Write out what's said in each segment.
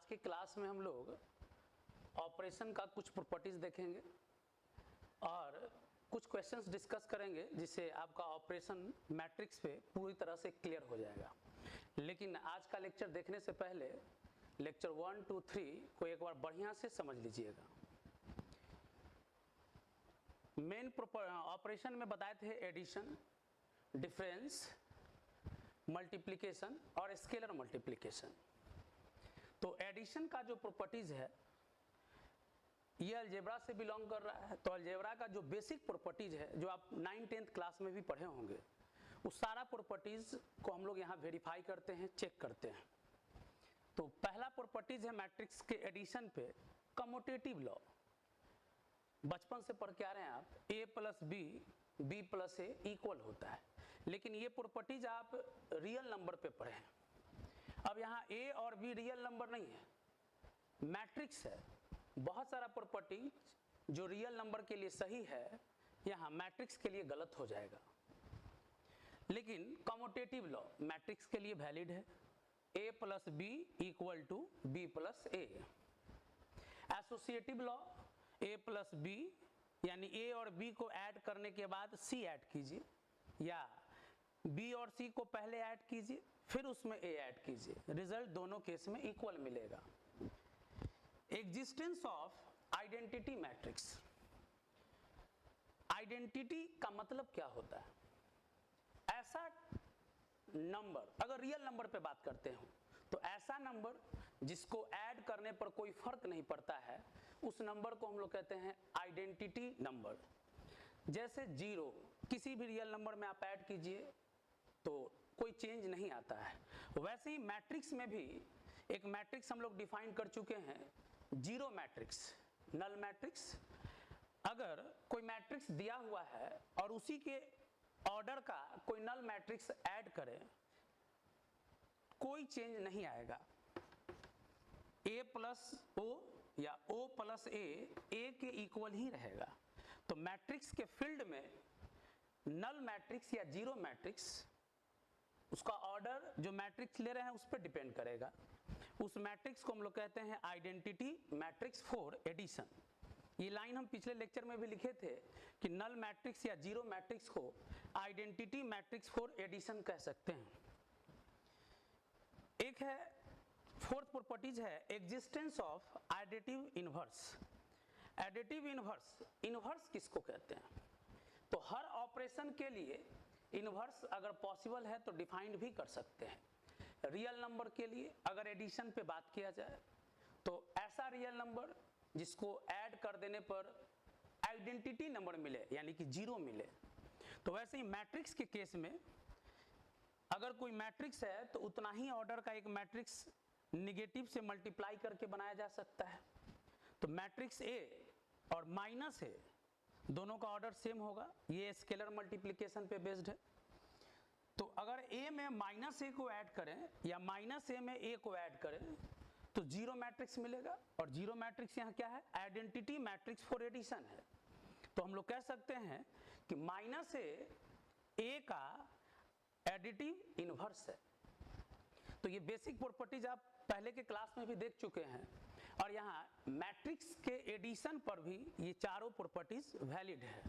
के क्लास में हम लोग ऑपरेशन का कुछ प्रॉपर्टीज देखेंगे और कुछ क्वेश्चंस डिस्कस करेंगे जिससे आपका ऑपरेशन मैट्रिक्स पे पूरी तरह से क्लियर हो जाएगा। लेकिन आज का लेक्चर देखने से पहले लेक्चर 1, 2, 3 को एक बार बढ़िया से समझ लीजिएगा। मेन ऑपरेशन में बताए थे एडिशन, डिफरेंस, मल्टीप्लिकेशन और स्केलर मल्टीप्लिकेशन। तो एडिशन का जो प्रॉपर्टीज है ये अलजेब्रा से बिलोंग कर रहा है। तो अलजेब्रा का जो बेसिक प्रॉपर्टीज है जो आप 9th 10th क्लास में भी पढ़े होंगे, उस सारा प्रॉपर्टीज को हम लोग यहाँ वेरीफाई करते हैं, चेक करते हैं। तो पहला प्रॉपर्टीज है मैट्रिक्स के एडिशन पे कम्यूटेटिव लॉ। बचपन से पढ़ के आ रहे हैं आप, a plus B, b plus A equal होता है। लेकिन ये प्रॉपर्टीज आप रियल नंबर पे पढ़े हैं। अब यहाँ a और b रियल नंबर नहीं है, मैट्रिक्स है। बहुत सारा प्रॉपर्टी जो रियल नंबर के लिए सही है यहाँ मैट्रिक्स के लिए गलत हो जाएगा। लेकिन कम्यूटेटिव लॉ मैट्रिक्स के लिए वैलिड है, a plus B equal to B plus A. Associative law a plus B यानी a और b को ऐड करने के बाद c ऐड कीजिए, या b और c को पहले ऐड कीजिए फिर उसमें a ऐड कीजिए, रिजल्ट दोनों केस में इक्वल मिलेगा। Existence of identity matrix. Identity का मतलब क्या होता है? ऐसा नंबर, अगर रियल नंबर पे बात करते हो तो ऐसा नंबर जिसको ऐड करने पर कोई फर्क नहीं पड़ता है, उस नंबर को हम लोग कहते हैं आइडेंटिटी नंबर। जैसे 0 किसी भी रियल नंबर में आप ऐड कीजिए तो कोई चेंज नहीं आता है। वैसे ही मैट्रिक्स में भी एक मैट्रिक्स हम लोग डिफाइन कर चुके हैं, जीरो मैट्रिक्स, नल मैट्रिक्स। अगर कोई मैट्रिक्स दिया हुआ है और उसी के ऑर्डर का कोई नल मैट्रिक्स ऐड करें, कोई चेंज नहीं आएगा। a प्लस o या o प्लस a के इक्वल ही रहेगा। तो मैट्रिक्स के फील्ड में नल मैट्रिक्स या जीरो मैट्रिक्स, उसका ऑर्डर जो मैट्रिक्स ले रहे हैं उस पर डिपेंड करेगा। उस मैट्रिक्स को हम लोग कहते हैं आइडेंटिटी मैट्रिक्स फॉर एडिशन। ये लाइन हम पिछले लेक्चर में भी लिखे थे कि नल मैट्रिक्स या जीरो मैट्रिक्स को आइडेंटिटी मैट्रिक्स फॉर एडिशन कह सकते हैं। एक है फोर्थ प्रॉपर्टीज है existence of additive inverse. Additive inverse, inverse किसको कहते हैं? तो हर ऑपरेशन के लिए इनवर्स अगर पॉसिबल है तो डिफाइंड भी कर सकते हैं। रियल नंबर के लिए अगर एडिशन पे बात किया जाए तो ऐसा रियल नंबर जिसको ऐड कर देने पर आइडेंटिटी नंबर मिले यानी कि जीरो मिले। तो वैसे ही मैट्रिक्स के केस में अगर कोई मैट्रिक्स है तो उतना ही ऑर्डर का एक मैट्रिक्स निगेटिव से मल्टीप्लाई करके बनाया जा सकता है। तो मैट्रिक्स A और माइनस A दोनों का ऑर्डर सेम होगा, ये स्केलर मल्टीप्लिकेशन पे बेस्ड है। तो अगर A में माइनस A को ऐड करें या माइनस A में A को ऐड करें तो जीरो मैट्रिक्स मिलेगा। और जीरो मैट्रिक्स यहाँ क्या है? आइडेंटिटी मैट्रिक्स फॉर एडिशन है। तो हम लोग कह सकते हैं कि माइनस A का एडिटिव इनवर्स है। तो ये बेसिक प्रॉपर्टीज आप पहले के क्लास में भी देख चुके हैं और यहाँ मैट्रिक्स के एडिशन पर भी ये चारों प्रॉपर्टीज वैलिड है।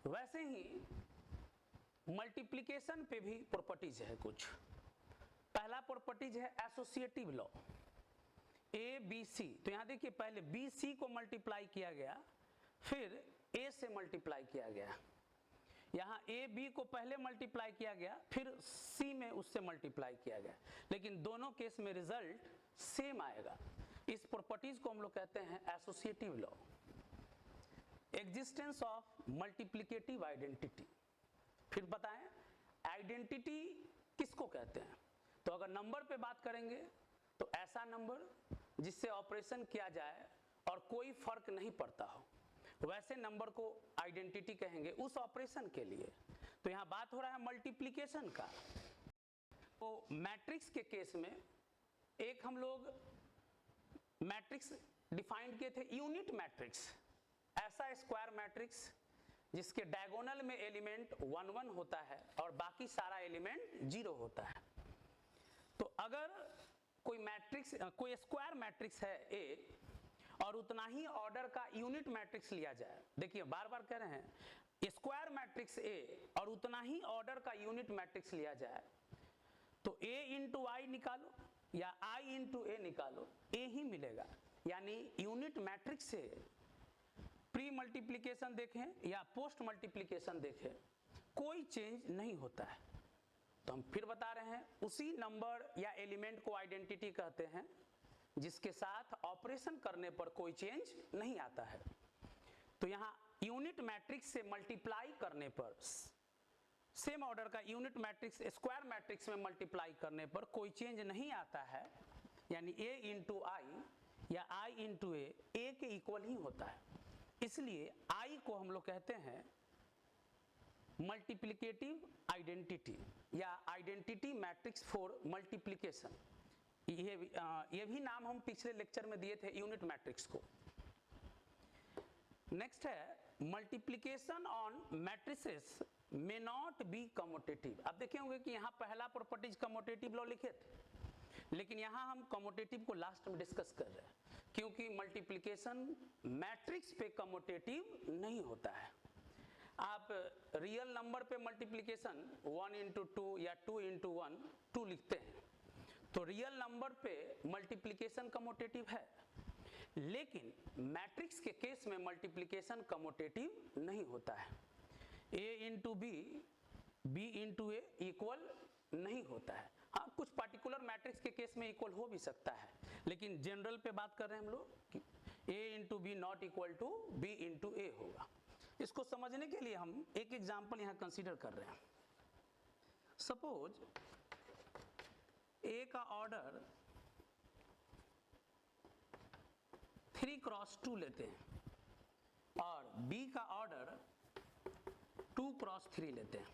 वैसे ही मल्टीप्लिकेशन पे भी प्रॉपर्टीज है कुछ। पहला प्रॉपर्टीज है associative law, A B C. तो यहाँ देखिए पहले बी सी को मल्टीप्लाई किया गया फिर ए से मल्टीप्लाई किया गया। यहाँ ए बी को पहले मल्टीप्लाई किया गया फिर सी में उससे मल्टीप्लाई किया गया, लेकिन दोनों केस में रिजल्ट सेम आएगा। इस प्रॉपर्टीज को हम लोग कहते हैं associative law. Existence of multiplicative identity. फिर बताएं आइडेंटिटी किसको कहते हैं? तो अगर नंबर पे बात करेंगे तो ऐसा नंबर जिससे ऑपरेशन किया जाए और कोई फर्क नहीं पड़ता हो, वैसे नंबर को आइडेंटिटी कहेंगे उस ऑपरेशन के लिए। तो यहाँ बात हो रहा है मल्टीप्लिकेशन का। तो मैट्रिक्स के केस में एक हम लोग मैट्रिक्स डिफाइन किए थे यूनिट मैट्रिक्स। ऐसा स्क्वायर मैट्रिक्स जिसके डायगोनल में एलिमेंट 1 1 होता है और बाकी सारा एलिमेंट 0 होता है। तो अगर कोई मैट्रिक्स, कोई स्क्वायर मैट्रिक्स है ए और उतना ही ऑर्डर का यूनिट मैट्रिक्स लिया जाए, देखिए बार बार कह रहे हैं स्क्वायर मैट्रिक्स ए और उतना ही ऑर्डर का यूनिट मैट्रिक्स लिया जाए, तो a इंटू आई निकालो या i इंटू ए निकालो, a ही मिलेगा। यानी यूनिट मैट्रिक्स से प्री मल्टीप्लिकेशन देखें या पोस्ट मल्टीप्लिकेशन देखें, कोई चेंज नहीं होता है। तो हम फिर बता रहे हैं, उसी नंबर या एलिमेंट को आइडेंटिटी कहते हैं जिसके साथ ऑपरेशन करने पर कोई चेंज नहीं आता है। तो यहाँ यूनिट मैट्रिक्स से मल्टीप्लाई करने पर, सेम ऑर्डर का यूनिट मैट्रिक्स स्क्वायर मैट्रिक्स में मल्टीप्लाई करने पर कोई चेंज नहीं आता है, यानी a इंटू आई या i इंटू ए के इक्वल ही होता है। इसलिए i को हम लोग कहते हैं मल्टीप्लिकेटिव आइडेंटिटी या आइडेंटिटी मैट्रिक्स फॉर मल्टीप्लिकेशन। ये भी नाम हम पिछले लेक्चर में दिए थे यूनिट मैट्रिक्स को। नेक्स्ट है multiplication on matrices may not be commutative. अब देखे होंगे कि यहाँ पहला प्रॉपर्टीज कम्यूटेटिव लॉ लिखे थे, लेकिन यहाँ हम कम्यूटेटिव को लास्ट में डिस्कस कर रहे हैं, क्योंकि मल्टीप्लिकेशन मैट्रिक्स पे कम्यूटेटिव नहीं होता है। आप रियल नंबर पे मल्टीप्लिकेशन 1 इंटू 2 या 2 इंटू 1 2 लिखते हैं, तो रियल नंबर पे मल्टीप्लिकेशन कम्यूटेटिव है, लेकिन मैट्रिक्स के केस में मल्टीप्लिकेशन कम्यूटेटिव नहीं होता है। a into B, B into A equal नहीं होता है। हाँ, कुछ पार्टिकुलर मैट्रिक्स के केस में इक्वल हो भी सकता है, लेकिन जनरल पे बात कर रहे हैं हम लोग कि a into B not equal to B into A होगा। इसको समझने के लिए हम एक एग्जाम्पल यहाँ कंसीडर कर रहे हैं। सपोज a का ऑर्डर 3 क्रॉस 2 लेते हैं और b का ऑर्डर 2 क्रॉस 3 लेते हैं।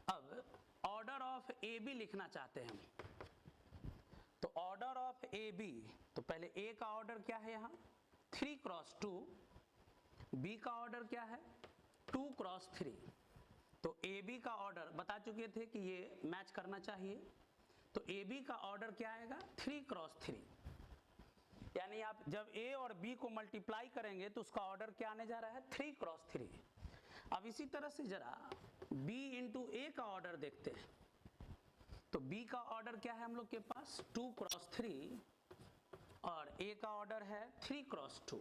अब ऑर्डर ऑफ ए बी लिखना चाहते हैं हम, तो ऑर्डर ऑफ ए बी, तो पहले a का ऑर्डर क्या है यहाँ 3 क्रॉस 2, b का ऑर्डर क्या है 2 क्रॉस 3। तो ए बी का ऑर्डर बता चुके थे कि ये मैच करना चाहिए, तो ए बी का ऑर्डर क्या आएगा 3 क्रॉस 3। यानी आप जब a और b को मल्टीप्लाई करेंगे तो उसका ऑर्डर क्या आने जा रहा है 3 क्रॉस 3। अब इसी तरह से जरा b इंटू ए का ऑर्डर देखते हैं, तो b का ऑर्डर क्या है हम लोग के पास 2 क्रॉस 3 और a का ऑर्डर है 3 क्रॉस 2।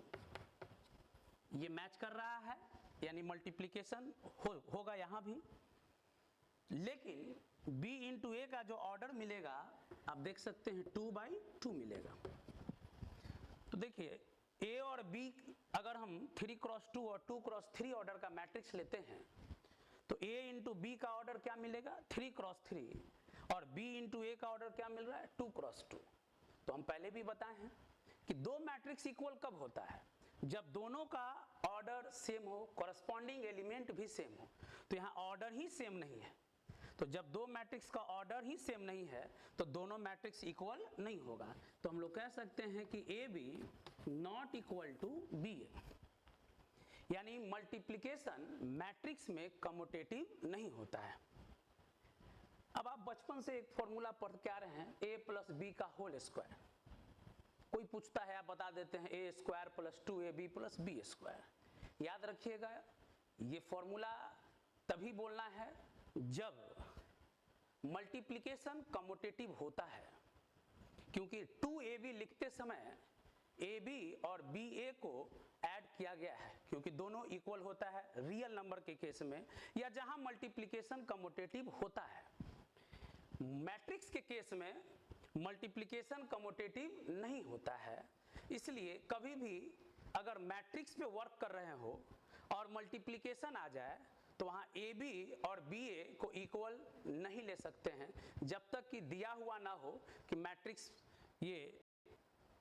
ये मैच कर रहा है, यानी मल्टीप्लिकेशन होगा यहाँ भी। लेकिन b इंटू ए का जो ऑर्डर मिलेगा आप देख सकते हैं 2/2 मिलेगा। तो देखिए a और b अगर हम 3 क्रॉस 2 और 2 क्रॉस 3 ऑर्डर का मैट्रिक्स लेते हैं, तो a इंटू बी का ऑर्डर क्या मिलेगा 3 क्रॉस 3 और b इंटू ए का ऑर्डर क्या मिल रहा है 2 क्रॉस 2। तो हम पहले भी बताए हैं कि दो मैट्रिक्स इक्वल कब होता है, जब दोनों का ऑर्डर सेम हो, कॉरस्पॉन्डिंग एलिमेंट भी सेम हो। तो यहाँ ऑर्डर ही सेम नहीं है, तो जब दो मैट्रिक्स का ऑर्डर ही सेम नहीं है तो दोनों मैट्रिक्स इक्वल नहीं होगा। तो हम लोग कह सकते हैं कि A B not equal to B A, यानी मल्टीप्लिकेशन मैट्रिक्स में कम्यूटेटिव नहीं होता है। अब आप बचपन से एक फॉर्मूला पढ़ के आ रहे हैं a प्लस बी का होल स्क्वायर। कोई पूछता है आप बता देते हैं a square plus 2ab plus B square. याद रखिएगा ये फॉर्मूला तभी बोलना है जब मल्टीप्लिकेशन कम्यूटेटिव होता है, क्योंकि 2ab लिखते समय ab और ba को ऐड किया गया है, क्योंकि दोनों इक्वल होता है रियल नंबर के केस में या जहां मल्टीप्लिकेशन कम्यूटेटिव होता है। मैट्रिक्स के केस में मल्टीप्लिकेशन कम्यूटेटिव नहीं होता है, इसलिए कभी भी अगर मैट्रिक्स पे वर्क कर रहे हो और मल्टीप्लिकेशन आ जाए तो वहाँ ए बी और बी ए को इक्वल नहीं ले सकते हैं जब तक कि दिया हुआ ना हो कि मैट्रिक्स ये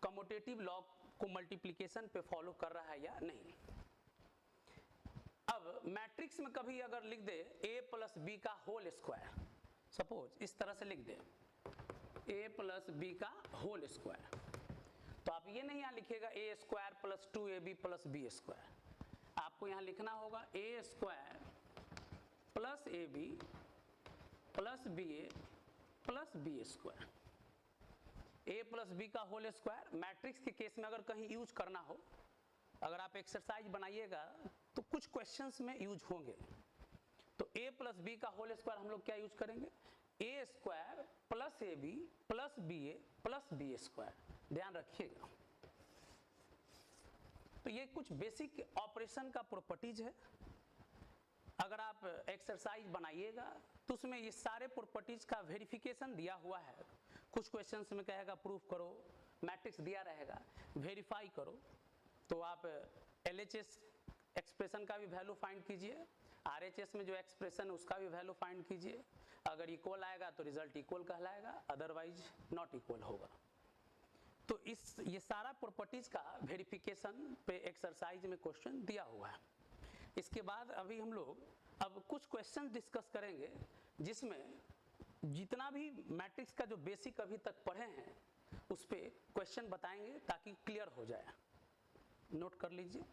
कम्यूटेटिव लॉ को मल्टीप्लिकेशन पे फॉलो कर रहा है या नहीं। अब मैट्रिक्स में कभी अगर लिख दे a प्लस बी का होल स्क्वायर, सपोज इस तरह से लिख दे a प्लस बी का होल स्क्वायर, तो आप ये नहीं यहाँ लिखिएगा a square plus 2ab plus B square. आपको यहाँ लिखना होगा a square plus ab plus B A plus B square. A plus B का होल स्क्वायर मैट्रिक्स के केस में अगर कहीं यूज करना हो, अगर आप एक्सरसाइज बनाइएगा तो कुछ क्वेश्चंस में यूज होंगे। तो ए प्लस बी का होल स्क्वायर हम लोग क्या यूज करेंगे, A square plus A B plus B A plus B square, ध्यान रखिएगा। तो ये कुछ बेसिक ऑपरेशन का प्रॉपर्टीज है। अगर आप एक्सरसाइज बनाइएगा तो उसमें ये सारे प्रॉपर्टीज का वेरिफिकेशन दिया हुआ है। कुछ क्वेश्चंस में कहेगा प्रूफ करो, मैट्रिक्स दिया रहेगा वेरीफाई करो, तो आप LHS एक्सप्रेशन का भी वैल्यू फाइंड कीजिए, RHS में जो एक्सप्रेशन उसका भी वैल्यू फाइंड कीजिए। अगर इक्वल आएगा तो रिजल्ट इक्वल कहलाएगा, अदरवाइज नॉट इक्वल होगा। तो ये सारा प्रॉपर्टीज का वेरिफिकेशन पे एक्सरसाइज में क्वेश्चन दिया हुआ है। इसके बाद अभी हम लोग अब कुछ क्वेश्चन डिस्कस करेंगे जिसमें जितना भी मैट्रिक्स का जो बेसिक अभी तक पढ़े हैं उस पे क्वेश्चन बताएंगे ताकि क्लियर हो जाए। नोट कर लीजिए।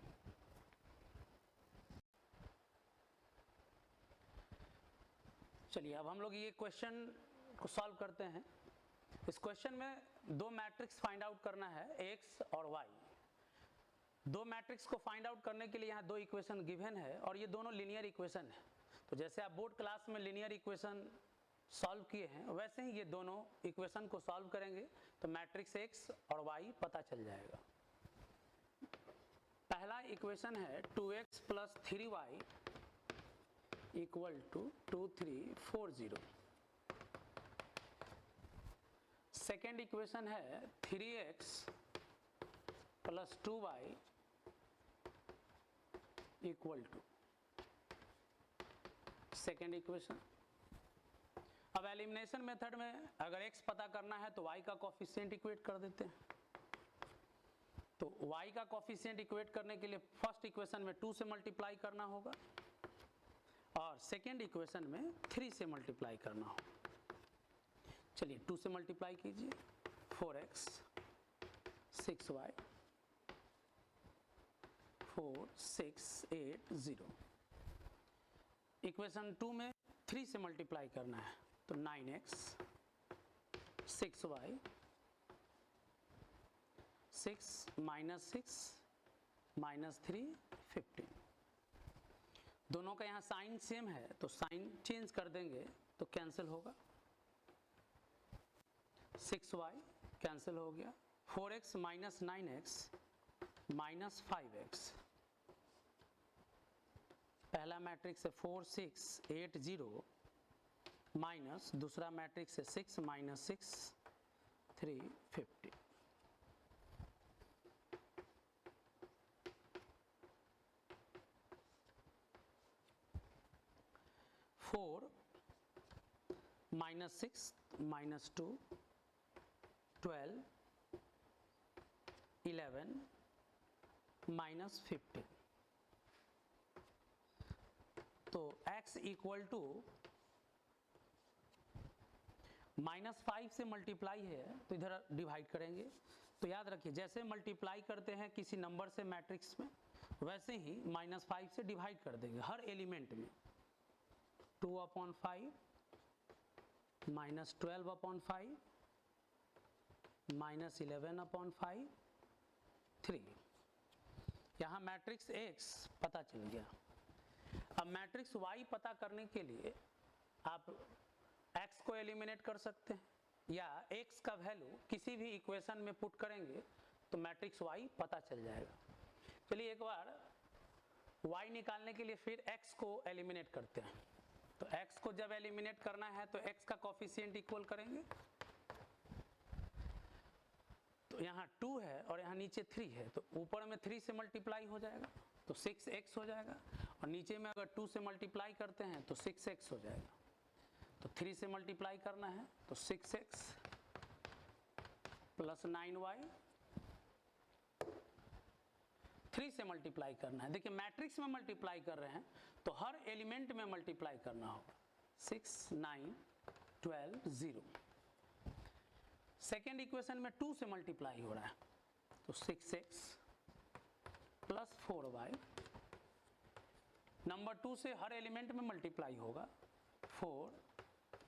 चलिए अब हम लोग ये क्वेश्चन को सॉल्व करते हैं। इस क्वेश्चन में दो मैट्रिक्स फाइंड आउट करना है, x और y। दो मैट्रिक्स को फाइंड आउट करने के लिए यहाँ दो इक्वेशन गिवन है और ये दोनों लीनियर इक्वेशन है। तो जैसे आप बोर्ड क्लास में लीनियर इक्वेशन सॉल्व किए हैं वैसे ही ये दोनों इक्वेशन को सॉल्व करेंगे तो मैट्रिक्स x और y पता चल जाएगा। पहला इक्वेशन है 2x plus 3y equal to 2 3 4 0। Second equation है 3x plus 2y equal to, second equation. अब एलिमिनेशन मेथड में अगर x पता करना है तो y का कोफिशिएंट इक्वेट कर देते हैं। तो y का कोफिशिएंट इक्वेट करने के लिए फर्स्ट इक्वेशन में 2 से मल्टीप्लाई करना होगा और सेकेंड इक्वेशन में 3 से मल्टीप्लाई करना होगा। चलिए 2 से मल्टीप्लाई कीजिए, 4x 6y 4 6 8 0। इक्वेशन 2 में 3 से मल्टीप्लाई करना है तो 9x 6y 6 माइनस 6 माइनस 3 15। दोनों का यहाँ साइन सेम है तो साइन चेंज कर देंगे तो कैंसिल होगा। 6y कैंसिल हो गया, 4x minus 9x minus 5x। पहला मैट्रिक्स है 4 6 8 0 माइनस दूसरा मैट्रिक्स है 6 minus 6 3 50। Four minus 6 minus 2 12 11 minus 15। तो x इक्वल टू -5 से मल्टीप्लाई है तो इधर डिवाइड करेंगे। तो याद रखिए जैसे मल्टीप्लाई करते हैं किसी नंबर से मैट्रिक्स में वैसे ही -5 से डिवाइड कर देंगे हर एलिमेंट में। 2/5 माइनस 12/5 माइनस 11/5 3। यहाँ मैट्रिक्स x पता चल गया। अब मैट्रिक्स y पता करने के लिए आप x को एलिमिनेट कर सकते हैं या x का वैल्यू किसी भी इक्वेशन में पुट करेंगे तो मैट्रिक्स y पता चल जाएगा। चलिए एक बार y निकालने के लिए फिर x को एलिमिनेट करते हैं। तो x को जब एलिमिनेट करना है तो x का कोफिशिएंट इक्वल करेंगे। तो यहाँ 2 है और यहाँ नीचे 3 है तो ऊपर में 3 से मल्टीप्लाई हो जाएगा तो 6x हो जाएगा और नीचे में अगर 2 से मल्टीप्लाई करते हैं तो 6x हो जाएगा। तो 3 से मल्टीप्लाई करना है तो 6x प्लस 9y, 3 से मल्टीप्लाई करना है। देखिए मैट्रिक्स में मल्टीप्लाई कर रहे हैं तो हर एलिमेंट में मल्टीप्लाई करना होगा। 6 9 12 0। सेकेंड इक्वेशन में 2 से मल्टीप्लाई हो रहा है तो 6x प्लस 4y। नंबर 2 से हर एलिमेंट में मल्टीप्लाई होगा 4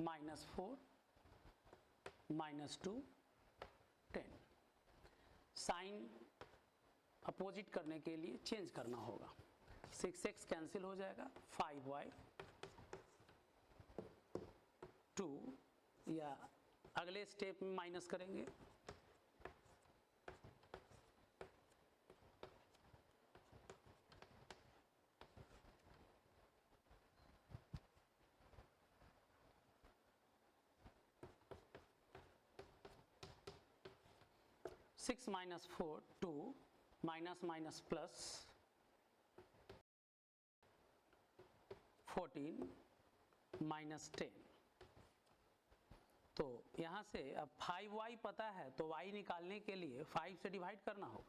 माइनस 4 माइनस 2 साइन अपोजिट करने के लिए चेंज करना होगा। 6x कैंसिल हो जाएगा, 5y 2 या अगले स्टेप में माइनस करेंगे, six minus 4 2 minus minus plus 14 minus 10। तो यहाँ से अब 5y पता है तो y निकालने के लिए 5 से डिवाइड करना हो,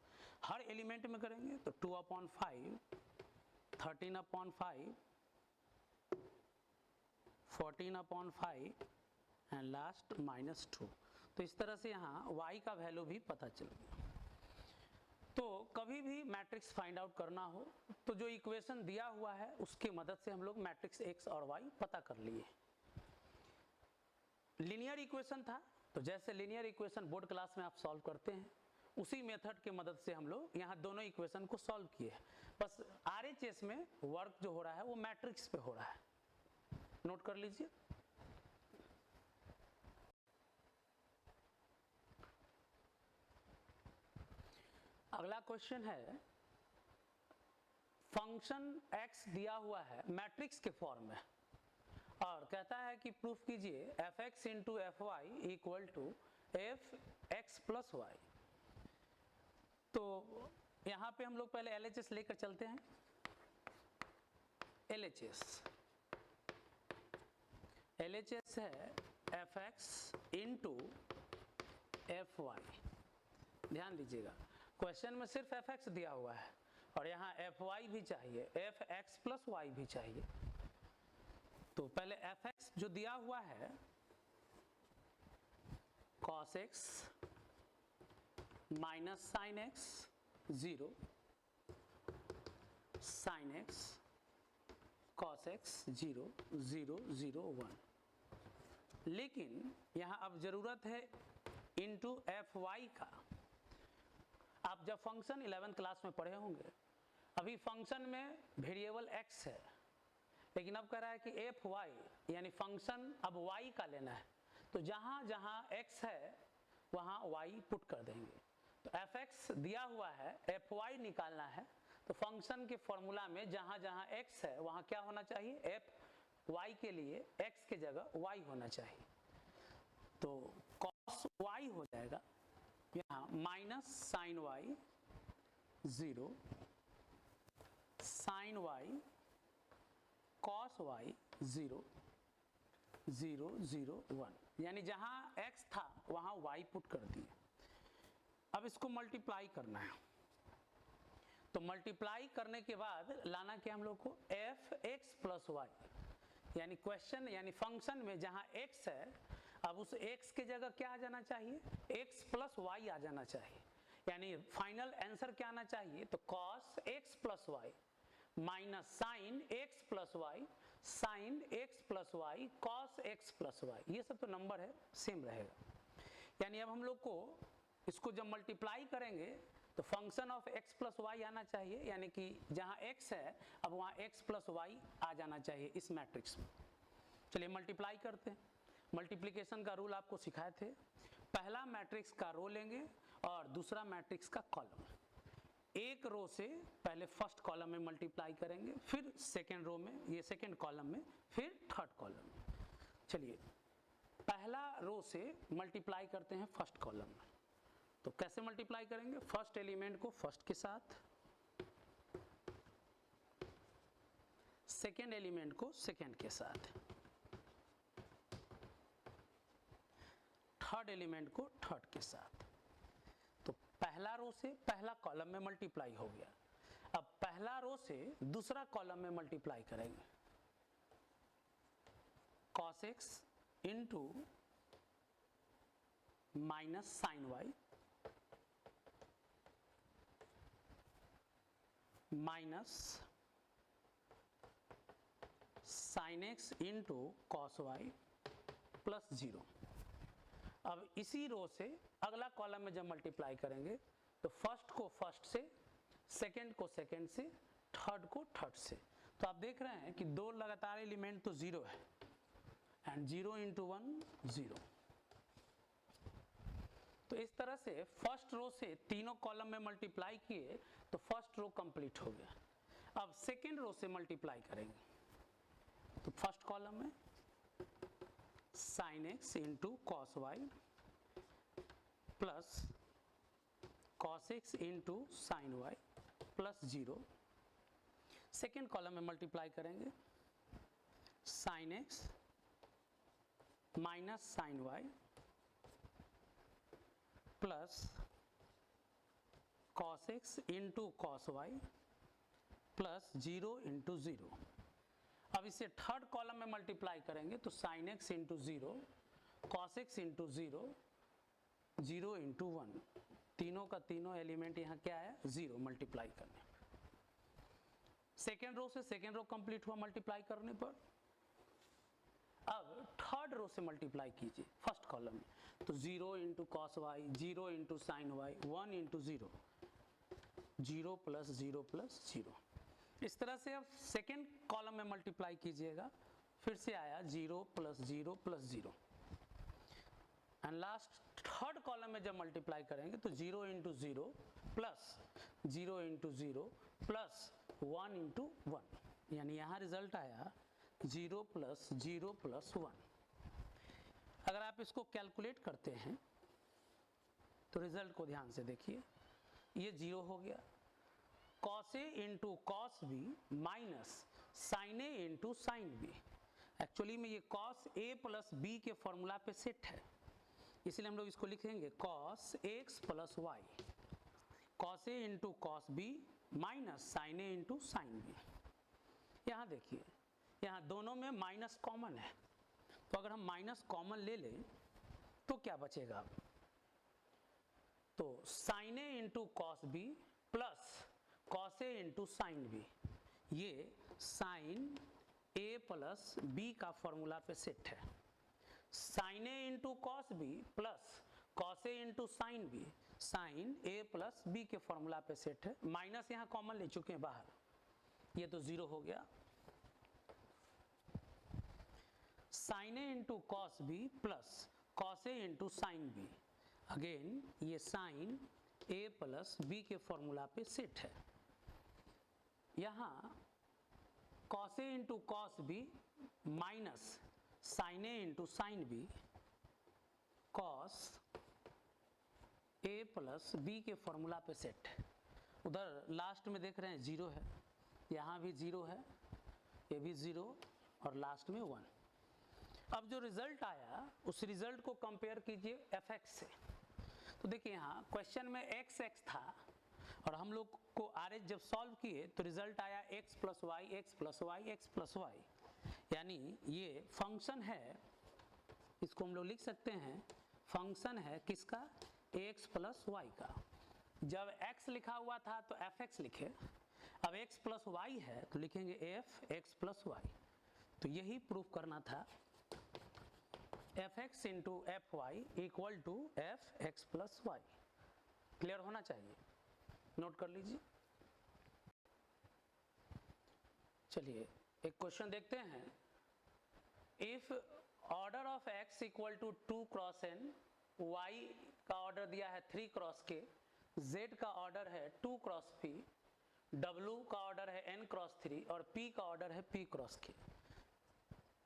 हर एलिमेंट में करेंगे तो 2/5 13/5 14/5 एंड लास्ट -2। तो इस तरह से यहाँ y का वैल्यू भी पता चल गया। तो कभी भी मैट्रिक्स फाइंड आउट करना हो तो जो इक्वेशन दिया हुआ है उसकी मदद से हम लोग मैट्रिक्स x और y पता कर लिए। लीनियर इक्वेशन था तो जैसे लीनियर इक्वेशन बोर्ड क्लास में आप सॉल्व करते हैं उसी मेथड की मदद से हम लोग यहाँ दोनों इक्वेशन को सॉल्व किए। बस RHS में वर्क जो हो रहा है वो मैट्रिक्स पे हो रहा है, नोट कर लीजिए। अगला क्वेश्चन है, फंक्शन x दिया हुआ है मैट्रिक्स के फॉर्म में और कहता है कि प्रूफ कीजिए fx into F Y equal to F X plus Y. तो यहाँ पे हम लोग पहले LHS लेकर चलते हैं। LHS है fx इंटू एफ वाई। ध्यान दीजिएगा क्वेश्चन में सिर्फ fx दिया हुआ है और यहाँ fy भी चाहिए, fx प्लस वाई भी चाहिए। तो पहले fx जो दिया हुआ है cos x minus sine x 0 sine x cos x 0 0 0 1। लेकिन यहाँ अब जरूरत है इंटू fy का। आप जब फंक्शन 11th क्लास में पढ़े होंगे, अभी फंक्शन में वेरिएबल x है लेकिन अब कह रहा है कि एफ वाई यानी फंक्शन अब y का लेना है, तो जहां जहां x है वहां y पुट कर देंगे। तो fx दिया हुआ है, fy निकालना है, तो फंक्शन के फॉर्मूला में जहां जहां x है वहां क्या होना चाहिए, fy के लिए x की जगह y होना चाहिए। तो cos y हो जाएगा यहाँ minus sine y 0 sine y cos y 0 0 0 1, यानी जहां x था वहां y पुट कर दिए। अब इसको मल्टीप्लाई करना है, तो मल्टीप्लाई करने के बाद लाना क्या हम लोग को एफ एक्स प्लस वाई, यानी क्वेश्चन यानी फंक्शन में जहां x है अब उस x की जगह क्या आ जाना चाहिए, x प्लस वाई आ जाना चाहिए। यानी फाइनल आंसर क्या आना चाहिए, तो cos x plus Y minus sine x plus Y sine x plus Y cos x plus Y. ये सब तो नंबर है, सेम रहेगा। यानी अब हम लोग को इसको जब मल्टीप्लाई करेंगे तो function of x plus Y आना चाहिए, यानी कि जहां x है अब वहां x प्लस वाई आ जाना चाहिए इस मैट्रिक्स में। चलिए मल्टीप्लाई करते हैं। मल्टीप्लिकेशन का रूल आपको सिखाए थे, पहला मैट्रिक्स का रो लेंगे और दूसरा मैट्रिक्स का कॉलम। एक रो से पहले फर्स्ट कॉलम में मल्टीप्लाई करेंगे, फिर सेकेंड रो में, ये सेकेंड कॉलम में, फिर थर्ड कॉलम में। चलिए पहला रो से मल्टीप्लाई करते हैं फर्स्ट कॉलम में। तो कैसे मल्टीप्लाई करेंगे, फर्स्ट एलिमेंट को फर्स्ट के साथ, सेकेंड एलिमेंट को सेकेंड के साथ, थर्ड एलिमेंट को थर्ड के साथ। तो पहला रो से पहला कॉलम में मल्टीप्लाई हो गया। अब पहला रो से दूसरा कॉलम में मल्टीप्लाई करेंगे, cos x into minus sine Y minus sine X into cos Y plus 0। अब इसी रो से अगला कॉलम में जब मल्टीप्लाई करेंगे तो फर्स्ट को फर्स्ट से, सेकंड को सेकंड से, थर्ड को थर्ड से। तो आप देख रहे हैं कि दो लगातार एलिमेंट तो 0 है, एंड 0 × 1 0। तो इस तरह से फर्स्ट रो से तीनों कॉलम में मल्टीप्लाई किए तो फर्स्ट रो कंप्लीट हो गया। अब सेकंड रो से मल्टीप्लाई करेंगे, तो फर्स्ट कॉलम में sin x × cos y plus cos x × sin y plus 0। Second column में मल्टीप्लाई करेंगे sin x minus sin y plus cos x × cos y plus 0 × 0। अब इसे थर्ड कॉलम में multiply करेंगे तो sin x × 0, cos x × 0, 0 × 1। तीनों का तीनों एलिमेंट यहाँ क्या है, 0 मल्टीप्लाई करने। सेकेंड रो से सेकेंड रो कंप्लीट हुआ मल्टीप्लाई करने पर। अब थर्ड रो से मल्टीप्लाई कीजिए फर्स्ट कॉलम में, तो 0 × cos y, 0 × sin y, 1 × 0, 0 + 0 + 0। इस तरह से अब सेकेंड कॉलम में मल्टीप्लाई कीजिएगा, फिर से आया 0 + 0 + 0। एंड लास्ट थर्ड कॉलम में जब मल्टीप्लाई करेंगे तो 0 × 0 प्लस 0 × 0 प्लस 1 × 1, यानी यहाँ रिजल्ट आया 0 + 0 + 1। अगर आप इसको कैलकुलेट करते हैं तो रिजल्ट को ध्यान से देखिए, ये 0 हो गया। cos a × cos b minus sin a × sin b। Actually में ये cos a + b के फॉर्मूला पे सेट है, इसलिए हम लोग इसको लिखेंगे cos x + y, cos a × cos b minus sin a × sin b। यहाँ देखिए, यहाँ दोनों में माइनस कॉमन है, तो अगर हम माइनस कॉमन ले लें तो क्या बचेगा, तो sin a × cos b plus cos a × sin b, ये sin a + b का फॉर्मूला पे सेट है। sin a × cos b plus cos a × sin b, sin a + b के फॉर्मूला पे सेट है। माइनस यहाँ कॉमन ले चुके हैं बाहर, ये तो 0 हो गया। sin a × cos b plus cos a × sin b, again ये sin a + b के फॉर्मूला पे सेट है। यहाँ cos a × cos b minus sin a × sin b, cos a + b के फॉर्मूला पे सेट है। उधर लास्ट में देख रहे हैं 0 है, यहाँ भी 0 है, ये भी 0 और लास्ट में 1। अब जो रिजल्ट आया उस रिजल्ट को कंपेयर कीजिए fx से। तो देखिए यहाँ क्वेश्चन में x था और हम लोग को RH जब सॉल्व किए तो रिजल्ट आया x + y, x + y, x + y, यानी ये फंक्शन है, इसको हम लोग लिख सकते हैं फंक्शन है किसका, x + y का। जब x लिखा हुआ था तो fx लिखे, अब x + y है तो लिखेंगे f(x + y)। तो यही प्रूफ करना था, fx × fy = f(x + y)। Clear होना चाहिए, नोट कर लीजिए। चलिए एक क्वेश्चन देखते हैं। If order of x = 2 × n, y का ऑर्डर दिया है 3 × k, z का ऑर्डर है 2 × p, w का ऑर्डर है n × 3 और p का ऑर्डर है p × k।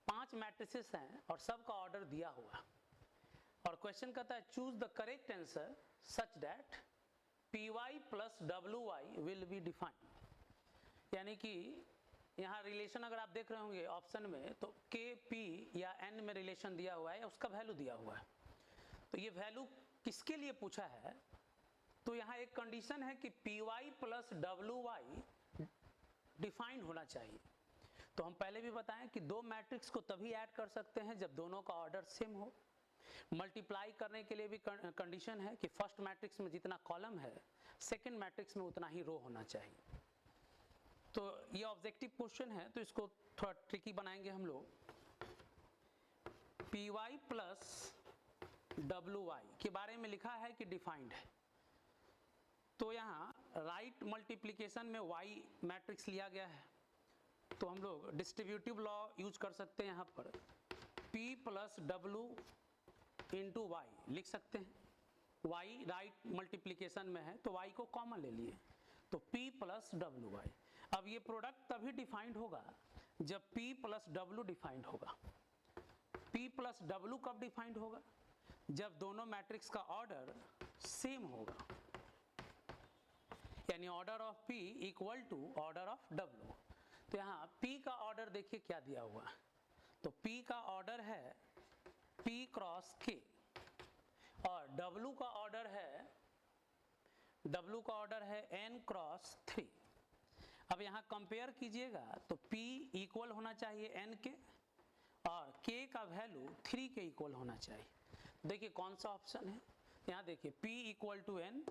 5 मैट्रिसेस हैं और सबका ऑर्डर दिया हुआ, और क्वेश्चन कहता है choose the correct answer such that py + wy will be defined. यानी कि यहाँ रिलेशन अगर आप देख रहे होंगे ऑप्शन में, तो k p या n में रिलेशन दिया हुआ है, उसका वैल्यू दिया हुआ है। तो ये वैल्यू किसके लिए पूछा है, तो यहाँ एक कंडीशन है कि py + wy डिफाइंड होना चाहिए। तो हम पहले भी बताएं कि दो मैट्रिक्स को तभी ऐड कर सकते हैं जब दोनों का ऑर्डर सेम हो। मल्टीप्लाई करने के लिए भी कंडीशन है कि फर्स्ट मैट्रिक्स में जितना कॉलम है सेकंड मैट्रिक्स में उतना ही रो होना चाहिए। तो ये ऑब्जेक्टिव क्वेश्चन है, तो इसको थोड़ा ट्रिकी बनाएंगे हम लोग। py + wy के बारे में लिखा है कि डिफाइंड है, तो यहाँ राइट मल्टीप्लिकेशन में y मैट्रिक्स लिया गया है, तो हम लोग डिस्ट्रीब्यूटिव लॉ यूज कर सकते हैं। यहाँ पर p plus W into Y लिख सकते हैं। y राइट मल्टीप्लिकेशन में है तो y को कॉमन ले लिए, तो p प्लस डब्लू वाई। अब ये प्रोडक्ट तभी डिफाइंड होगा जब p प्लस डब्लू डिफाइंड होगा। p प्लस डब्लू कब डिफाइंड होगा? जब दोनों मैट्रिक्स का ऑर्डर सेम होगा, यानी order of p equal to order of w। तो यहाँ p का ऑर्डर देखिए क्या दिया हुआ है, तो p का ऑर्डर है p क्रॉस k और w का ऑर्डर है n क्रॉस 3। अब यहाँ कंपेयर कीजिएगा तो p इक्वल होना चाहिए n के और k का वैल्यू 3 के इक्वल होना चाहिए। देखिए कौन सा ऑप्शन है, यहाँ देखिए p इक्वल टू n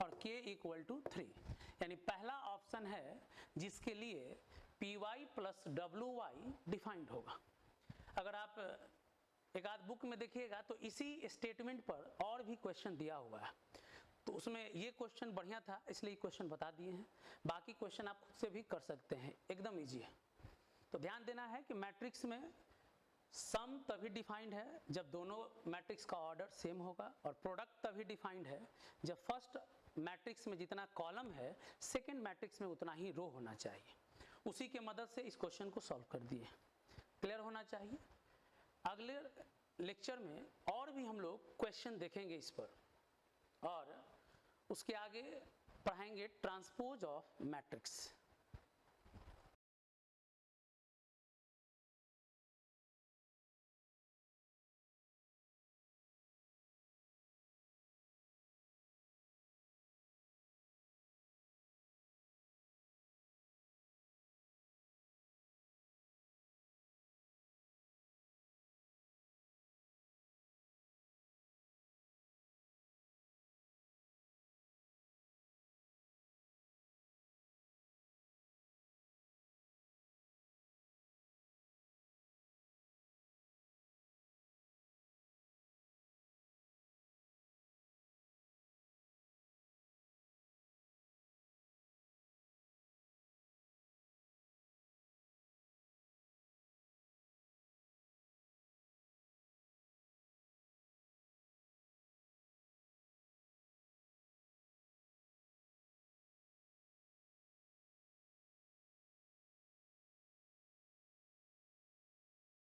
और k इक्वल टू 3, यानी पहला ऑप्शन है जिसके लिए py प्लस wy डिफाइंड होगा। अगर आप एक आध बुक में देखिएगा तो इसी स्टेटमेंट पर और भी क्वेश्चन दिया हुआ है, तो उसमें ये क्वेश्चन बढ़िया था इसलिए क्वेश्चन बता दिए हैं। बाकी क्वेश्चन आप खुद से भी कर सकते हैं, एकदम इजी है। तो ध्यान देना है कि मैट्रिक्स में सम तभी डिफाइंड है जब दोनों मैट्रिक्स का ऑर्डर सेम होगा, और प्रोडक्ट तभी डिफाइंड है जब फर्स्ट मैट्रिक्स में जितना कॉलम है सेकंड मैट्रिक्स में उतना ही रो होना चाहिए। उसी के मदद से इस क्वेश्चन को सॉल्व कर दिए। क्लियर होना चाहिए। अगले लेक्चर में और भी हम लोग क्वेश्चन देखेंगे इस पर, और उसके आगे पढ़ाएंगे ट्रांसपोज ऑफ मैट्रिक्स।